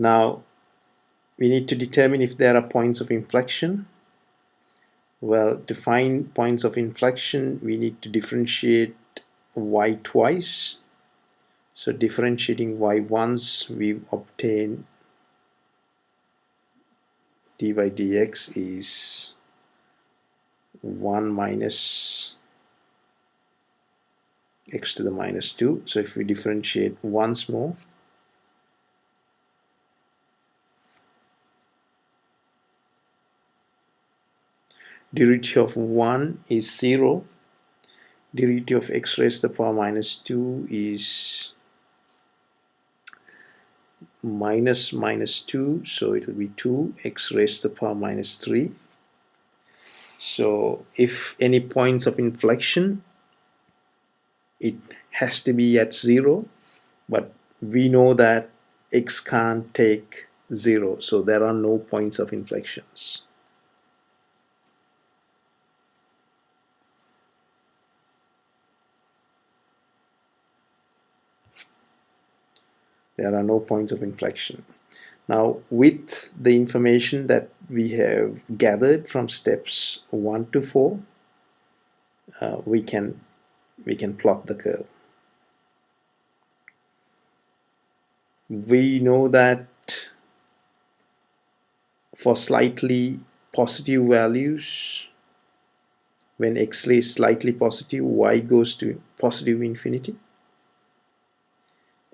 Now we need to determine if there are points of inflection. Well, to find points of inflection, we need to differentiate y twice. So differentiating y once, we obtain dy dx is 1 minus x to the minus 2. So if we differentiate once more, derivative of 1 is 0. Derivative of x raised to the power minus 2 is minus 2, so it will be 2 x raised to the power minus 3. So if any points of inflection, it has to be at 0, but we know that x can't take 0, so there are no points of inflections. There are no points of inflection. Now, with the information that we have gathered from steps 1 to 4, we can plot the curve. We know that for slightly positive values, when x is slightly positive, y goes to positive infinity.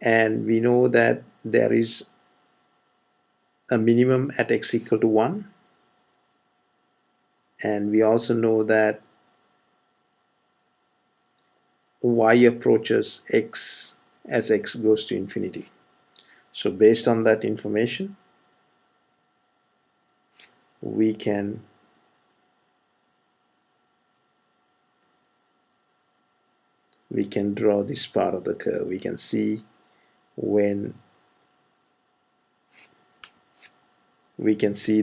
And we know that there is a minimum at x equal to 1. And we also know that y approaches x as x goes to infinity. So based on that information, we can draw this part of the curve. We can see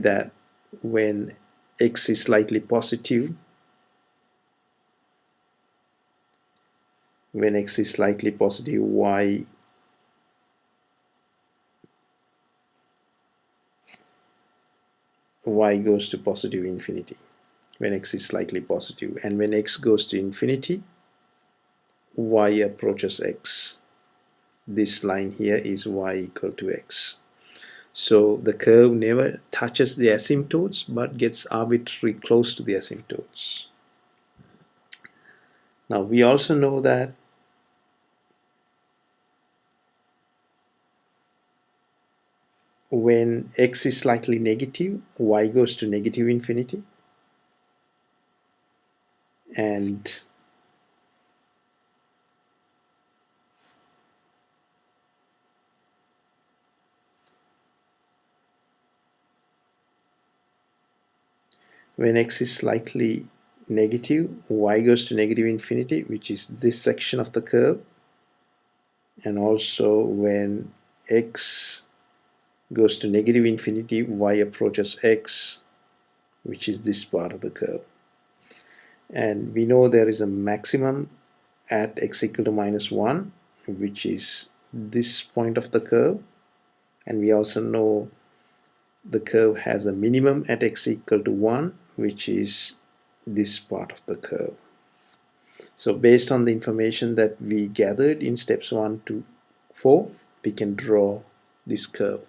that when x is slightly positive, y goes to positive infinity when x is slightly positive, and when x goes to infinity, y approaches x. This line here is y equal to x. So the curve never touches the asymptotes but gets arbitrarily close to the asymptotes. Now we also know that when x is slightly negative, y goes to negative infinity, and when x is slightly negative, y goes to negative infinity, which is this section of the curve, and also when x goes to negative infinity, y approaches x, which is this part of the curve. And we know there is a maximum at x equal to minus 1, which is this point of the curve, and we also know the curve has a minimum at x equal to 1, which is this part of the curve. So based on the information that we gathered in steps 1 to 4, we can draw this curve.